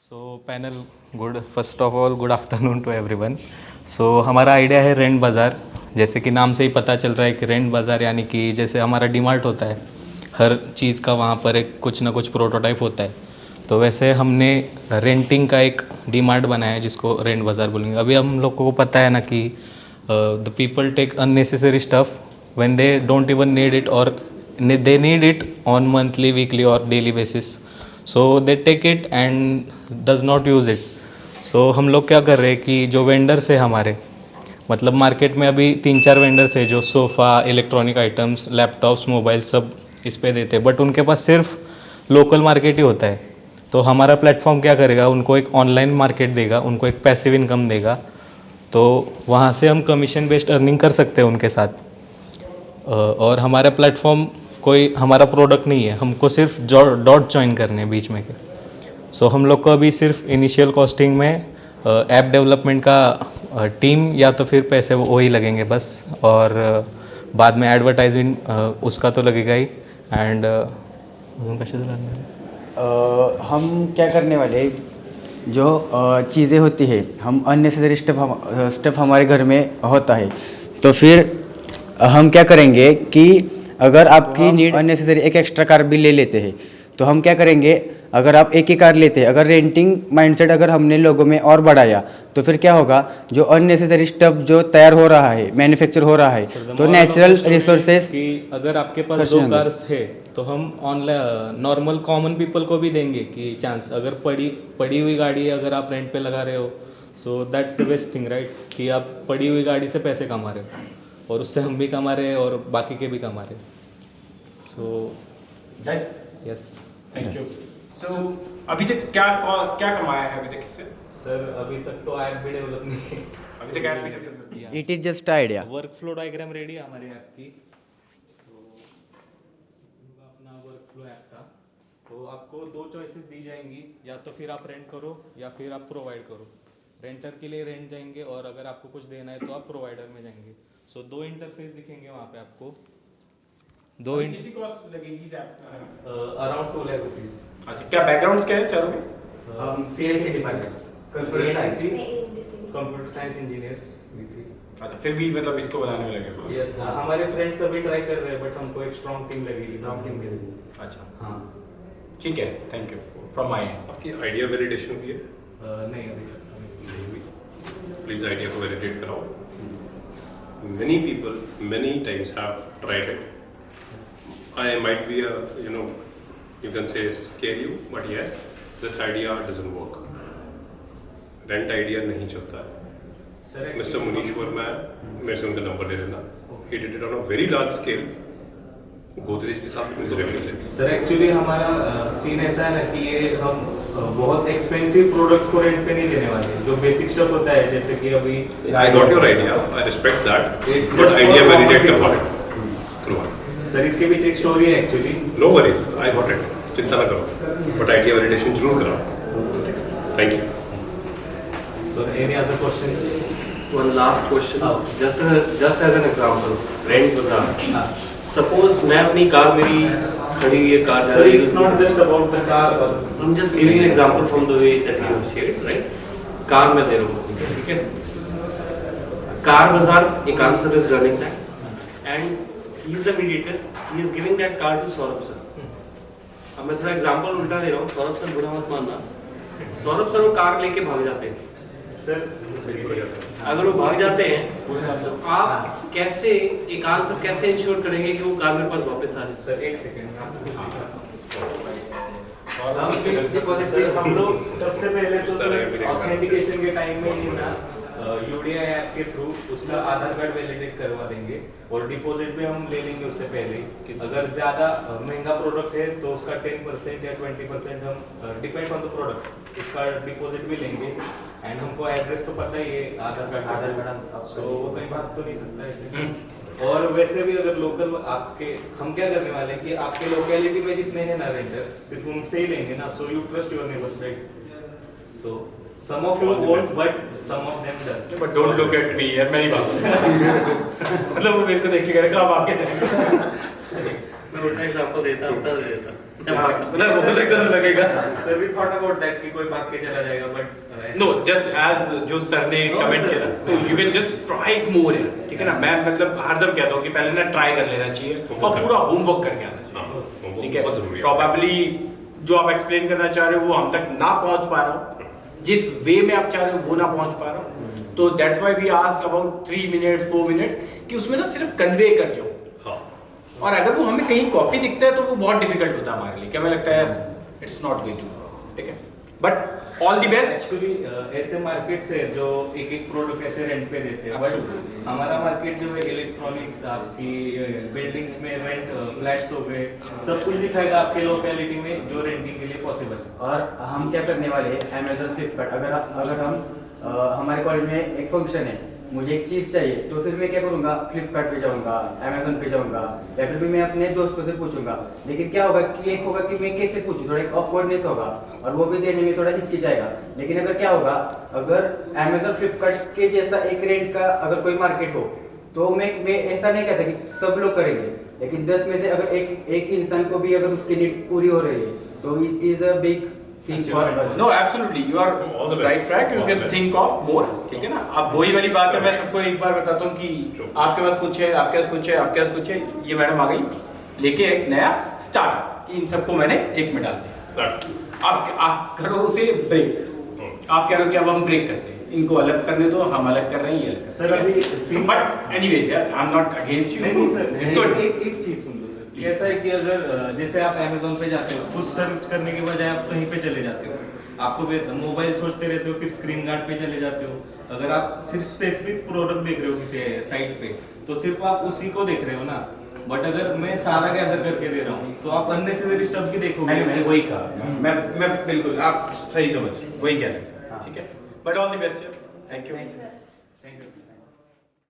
So panel good first of all good afternoon to everyone. So हमारा idea है rent बाज़ार। जैसे कि नाम से ही पता चल रहा है कि रेंट बाज़ार यानी कि जैसे हमारा डीमार्ट होता है, हर चीज़ का वहाँ पर एक कुछ ना कुछ प्रोटोटाइप होता है। तो वैसे हमने रेंटिंग का एक डीमार्ट बनाया है जिसको रेंट बाज़ार बोलेंगे। अभी हम लोग को पता है ना कि the people take unnecessary stuff when they don't even need it और they need it on monthly weekly और daily basis. So they take it and does not use it. So हम लोग क्या कर रहे हैं कि जो वेंडर्स है हमारे, मतलब मार्केट में अभी 3-4 वेंडर्स है जो sofa, electronic items, laptops, mobile सब इस पे देते हैं, बट उनके पास सिर्फ लोकल मार्केट ही होता है। तो हमारा प्लेटफॉर्म क्या करेगा, उनको एक ऑनलाइन मार्केट देगा, उनको एक पैसिव इनकम देगा। तो वहाँ से हम कमीशन बेस्ड अर्निंग कर सकते हैं उनके साथ। और हमारा प्लेटफॉर्म कोई हमारा प्रोडक्ट नहीं है, हमको सिर्फ डॉट ज्वाइन करने हैं बीच में के। सो हम लोग को अभी सिर्फ इनिशियल कॉस्टिंग में ऐप डेवलपमेंट का टीम या तो फिर पैसे वही लगेंगे बस, और बाद में एडवर्टाइजिंग उसका तो लगेगा ही। एंड हम क्या करने वाले हैं, जो चीज़ें होती है, हम अननेसेसरी स्टेप हमारे घर में होता है, तो फिर हम क्या करेंगे कि अगर आपकी नीड अननेसेसरी एक एक्स्ट्रा कार भी ले लेते हैं, तो हम क्या करेंगे, अगर आप एक ही कार लेते हैं, अगर रेंटिंग माइंडसेट अगर हमने लोगों में और बढ़ाया, तो फिर क्या होगा, जो अननेसेसरी स्टफ जो तैयार हो रहा है, मैन्युफैक्चर हो रहा है, तो नेचुरल रिसोर्सेज कि अगर आपके पास 2 कार्स है तो हम ऑनलाइन नॉर्मल कॉमन पीपल को भी देंगे कि चांस, अगर पड़ी हुई गाड़ी अगर आप रेंट पे लगा रहे हो, so that's the best thing right, कि आप पड़ी हुई गाड़ी से पैसे कमा रहे हो और उससे हम भी कमा रहे हैं और बाकी के भी कमा रहे हैं। So yes, thank you. So अभी तक क्या कमाया है अभी तक इससे? सर अभी तक तो ऐप भी डेवलप नहीं है, अभी तक ऐप भी डेवलप किया। It is just idea. Work flow diagram ready है हमारे ऐप की। सो अपना वर्क फ्लो ऐप का, तो आपको 2 चॉइसेस दी जाएंगी, या तो फिर आप रेंट करो या फिर आप प्रोवाइड करो। रेंटर के लिए रेंट जाएंगे और अगर आपको कुछ देना है तो आप प्रोवाइडर में जाएंगे। सो 2 इंटरफेस दिखेंगे वहाँ पे आपको। कितनी कॉस्ट लगेगी इस ऐप का? Around 2 lakh rupees. अच्छा, क्या बैकग्राउंड्स क्या है चारों में? CSE department, computer science engineers. अच्छा, फिर भी मतलब इसको बनाने में लगे? यस, हमारे फ्रेंड्स अभी ट्राई कर रहे हैं, बट हमको एक स्ट्रॉन्ग टीम लगेगी। अच्छा, हाँ, ठीक है, thank you from my and. आपकी आइडिया वैलिडेशन भी है? नहीं अभी प्लीज आइडिया को वैलिडेट कराओ। Many people many times have tried it. I might be a, you can say scare you, but yes, this idea doesn't work. Rent idea नहीं चलता है। Mr. Munish Verma है, मेरे से उनका नंबर ले लेना। He did it on a very large scale. Godrej के साथ में सर एक्चुअली हमारा सीन ऐसा है ना कि ये हम बहुत एक्सपेंसिव प्रोडक्ट्स को रेंट पे नहीं देने वाले, जो बेसिक स्टफ होता है, जैसे कि अभी I got your idea, I respect that, but idea validate करवाओ। सर इसके पीछे एक स्टोरी है actually. No worries, I got it, चिंता ना करो, but idea validation जरूर कराओ। Thank you. So any other questions? One last question. Just as an example, rent bazaar. Suppose मैं अपनी कार मेरी खड़ी हुई है, car Sir, it's not just about the car. I'm just giving an example from the way that you have shared, right? Car में दे रहा हूँ, ठीक है? कार बाजार एक answer is running that, and he is the mediator. He is giving that car to Saurabh sir. अब मैं थोड़ा एग्जांपल उल्टा दे रहा हूँ, सौरभ सर बुरा मत मानना। सौरभ सर वो कार लेके भाग जाते हैं। सर अगर वो भाग जाते हैं तो आप कैसे एक आंसर कैसे इंश्योर करेंगे कि वो कार मेरे पास वापस आ जाए? सर एक सेकेंड, हम लोग सबसे पहले तो ऑथेंटिकेशन के टाइम में ही ना यूडीआई ऐप के थ्रू उसका आधार कार्ड वैलिडेट करवा देंगे, और डिपॉजिट भी हम ले लेंगे उससे पहले। अगर ज़्यादा महंगा प्रोडक्ट है तो उसका 10% या 20% हम डिपेंड ऑन द प्रोडक्ट उसका डिपॉजिट भी लेंगे। एंड हमको एड्रेस तो पता ही है आधार कार्ड, सो वो कहीं भाग तो नहीं सकता ऐसे। और वैसे भी अगर लोकल आपके, हम क्या करने वाले हैं कि आपके लोकेलिटी में जितने हैं ना रेंटर्स, सिर्फ उनसे ही लेंगे ना, so you trust your neighbours right. So some of you won't, but some of them does. But don't look at me यार, मैं नहीं बात मतलब वो मेरे को देख के कह रहा है कब आके जाएगा। मैं उल्टा एग्जांपल देता, उल्टा दे देता। मतलब हो सकता है लगेगा sir we thought about that कि कोई भाग के चला जाएगा बट नो जस्ट एज जो सर ने कमेंट किया तो you can just try it more यार ठीक है ना मैं मतलब हरदम कहता हूँ कि पहले ना ट्राई कर लेना चाहिए और पूरा होमवर्क करके आना चाहिए ठीक है प्रोबेबली जो आप एक्सप्लेन करना चाह रहे हो वो हम तक ना पहुंच पा रहा हो जिस वे में आप चाह रहे हो वो ना पहुंच पा रहा हो तो that's why we ask about 3 minutes 4 minutes कि उसमें ना सिर्फ कन्वे कर जाओ और अगर वो हमें कहीं कॉपी दिखता है तो वो बहुत डिफिकल्ट होता है हमारे लिए क्या हमें लगता है इट्स नॉट गोइंग टू ठीक है but all the best actually ऐसे मार्केट्स है जो एक एक प्रोडक्ट ऐसे रेंट पे देते हैं बट हमारा मार्केट जो है इलेक्ट्रॉनिक्स आपकी बिल्डिंग्स में रेंट फ्लैट्स हो गए सब कुछ दिखाएगा आपके लोकेलिटी में जो रेंटिंग के लिए पॉसिबल है। और हम क्या करने वाले हैं अमेजोन फ्लिपकार्ट अगर हम हमारे कॉलेज में एक फंक्शन है मुझे एक चीज़ चाहिए तो फिर मैं क्या करूँगा फ्लिपकार्ट पे जाऊँगा अमेजोन पे जाऊँगा या फिर भी मैं अपने दोस्तों से पूछूंगा लेकिन क्या होगा कि एक होगा कि मैं कैसे पूछूँ थोड़ा ऑकवर्डनेस होगा और वो भी देने में थोड़ा हिचकिचाएगा लेकिन अगर क्या होगा अगर अमेजोन फ्लिपकार्ट के जैसा एक रेंट का अगर कोई मार्केट हो तो मैं ऐसा नहीं कहता कि सब लोग करेंगे लेकिन 10 में से अगर एक इंसान को भी अगर उसकी नीड पूरी हो रही है तो it is a big thing for us. No absolutely you are right track you can think of more ठीक है ना अब वही वाली बात है मैं सबको एक बार बताता हूँ कि आपके पास कुछ है आपके पास कुछ है आपके पास कुछ है ये मैडम आ गई लेके एक नया स्टार्टअप कि इन सबको मैंने एक में डाल दिया आप करो उसे ब्रेक आप कह रहे हो कि अब हम ब्रेक करते हैं इनको अलग करने दो हम अलग कर रहे हैं ये अलग सर अभी बट एनीवेज यार I am not against you नहीं सर इट्स गुड एक चीज सुन लो सर कैसा है कि अगर जैसे आप अमेजोन पे जाते हो कुछ सर्च करने के बजाय आप कहीं पे चले जाते हो आपको मोबाइल सोचते रहते हो फिर स्क्रीन गार्ड पे चले जाते हो अगर आप सिर्फ स्पेसिफिक प्रोडक्ट देख रहे हो किसी साइट पे तो सिर्फ आप उसी को देख रहे हो ना बट अगर मैं सारा गैदर करके दे रहा हूँ तो आप अननेसेसरी स्टफ भी देखोगे मैंने वही कहा मैं बिल्कुल आप सही समझ वही कह रहे हैं ठीक है but all the best thank you thank you